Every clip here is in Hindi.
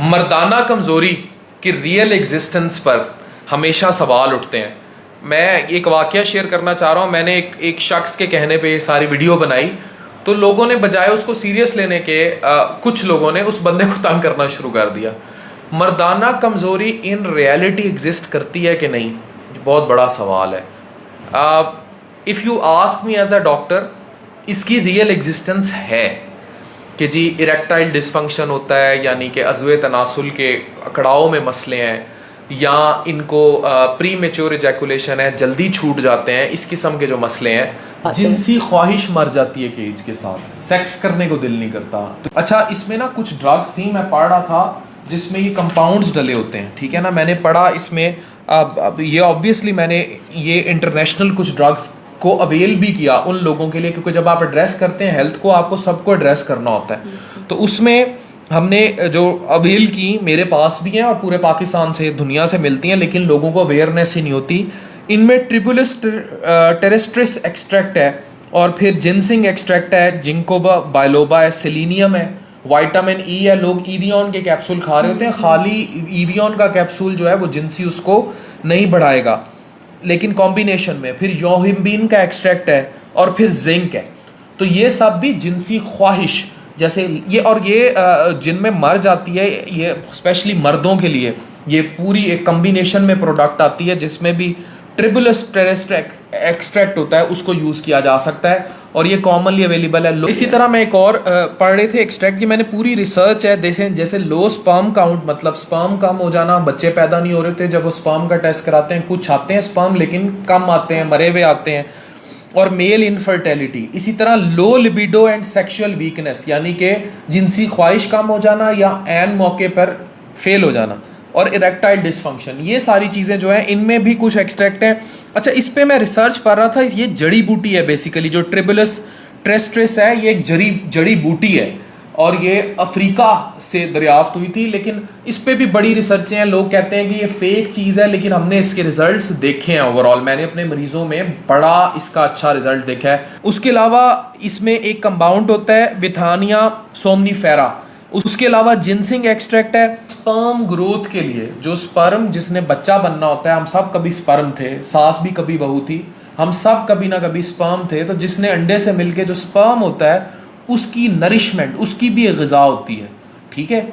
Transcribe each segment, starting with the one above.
मर्दाना कमज़ोरी की रियल एग्जिस्टेंस पर हमेशा सवाल उठते हैं। मैं एक वाक़या शेयर करना चाह रहा हूँ। मैंने एक शख्स के कहने पे ये सारी वीडियो बनाई, तो लोगों ने बजाय उसको सीरियस लेने के कुछ लोगों ने उस बंदे को तंग करना शुरू कर दिया। मर्दाना कमज़ोरी इन रियलिटी एग्जिस्ट करती है कि नहीं, ये बहुत बड़ा सवाल है। If you ask me as a doctor, इसकी रियल एग्जिस्टेंस है कि जी इरेक्टाइल डिसफंक्शन होता है, यानी कि अज़्वे तनासुल के अकड़ाव में मसले हैं, या इनको प्री मेच्योर इजैकुलेशन है, जल्दी छूट जाते हैं, इस किस्म के जो मसले हैं। जिनसी ख्वाहिश मर जाती है कि एज के साथ सेक्स करने को दिल नहीं करता। तो अच्छा, इसमें ना कुछ ड्रग्स थी, मैं पढ़ रहा था जिसमें ये कंपाउंड्स डले होते हैं, ठीक है ना। मैंने पढ़ा इसमें अब ये ऑब्वियसली मैंने ये इंटरनेशनल कुछ ड्रग्स को अवेल भी किया उन लोगों के लिए, क्योंकि जब आप एड्रेस करते हैं हेल्थ को, आपको सबको एड्रेस करना होता है। तो उसमें हमने जो अवेल की, मेरे पास भी हैं और पूरे पाकिस्तान से, दुनिया से मिलती हैं, लेकिन लोगों को अवेयरनेस ही नहीं होती। इनमें ट्रिपुलिस टेरेस्ट्रिस एक्सट्रैक्ट है, और फिर जिनसिंग एक्सट्रैक्ट है, जिंकोबा बायलोबा है, सेलेनियम है, विटामिन ई है। लोग ईवियन के कैप्सूल खा रहे होते हैं, खाली ईवियन का कैप्सूल जो है वो जिनसी उसको नहीं बढ़ाएगा, लेकिन कॉम्बिनेशन में फिर योहिम्बिन का एक्सट्रैक्ट है, और फिर जिंक है। तो ये सब भी जिनसी ख्वाहिश जैसे ये, और ये जिनमें मर जाती है, ये स्पेशली मर्दों के लिए ये पूरी एक कॉम्बिनेशन में प्रोडक्ट आती है जिसमें भी ट्रिबुलस टेरेस्ट्रिक एक्सट्रैक्ट होता है, उसको यूज़ किया जा सकता है, और ये कॉमनली अवेलेबल है। इसी तरह मैं एक और पढ़ रहे थे एक्सट्रैक्ट की, मैंने पूरी रिसर्च है, जैसे लो स्पर्म काउंट, मतलब स्पर्म कम हो जाना, बच्चे पैदा नहीं हो रहे थे, जब वो स्पर्म का टेस्ट कराते हैं, कुछ आते हैं स्पर्म लेकिन कम आते हैं, मरे हुए आते हैं, और मेल इनफर्टिलिटी। इसी तरह low libido and sexual weakness, यानी कि जिनसी ख्वाहिश कम हो जाना या एन मौके पर फेल हो जाना, और इरेक्टाइल डिसफंक्शन, ये सारी चीज़ें जो हैं इनमें भी कुछ एक्सट्रैक्ट हैं। अच्छा, इस पे मैं रिसर्च कर रहा था, ये जड़ी बूटी है बेसिकली, जो ट्रिबुलस टेरेस्ट्रिस है, ये एक जड़ी बूटी है, और ये अफ्रीका से दरियाफ्त हुई थी। लेकिन इस पे भी बड़ी रिसर्चें हैं, लोग कहते हैं कि ये फेक चीज़ है, लेकिन हमने इसके रिजल्ट्स देखे हैं। ओवरऑल मैंने अपने मरीजों में बड़ा इसका अच्छा रिजल्ट देखा है। उसके अलावा इसमें एक कंपाउंड होता है विथानिया सोमनीफेरा, उसके अलावा जिनसिंग एक्सट्रैक्ट है स्पर्म ग्रोथ के लिए। जो स्पर्म जिसने बच्चा बनना होता है, हम सब कभी स्पर्म थे, सास भी कभी बहू थी, हम सब कभी ना कभी स्पर्म थे। तो जिसने अंडे से मिलके जो स्पर्म होता है, उसकी नरिशमेंट, उसकी भी एक ग़िज़ा होती है, ठीक है,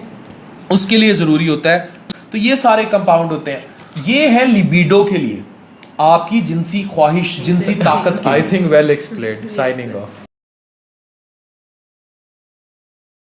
उसके लिए ज़रूरी होता है। तो ये सारे कंपाउंड होते हैं, ये है लिबिडो के लिए, आपकी जिनसी ख्वाहिश, जिनसी ताकत। I think well explained. Signing off.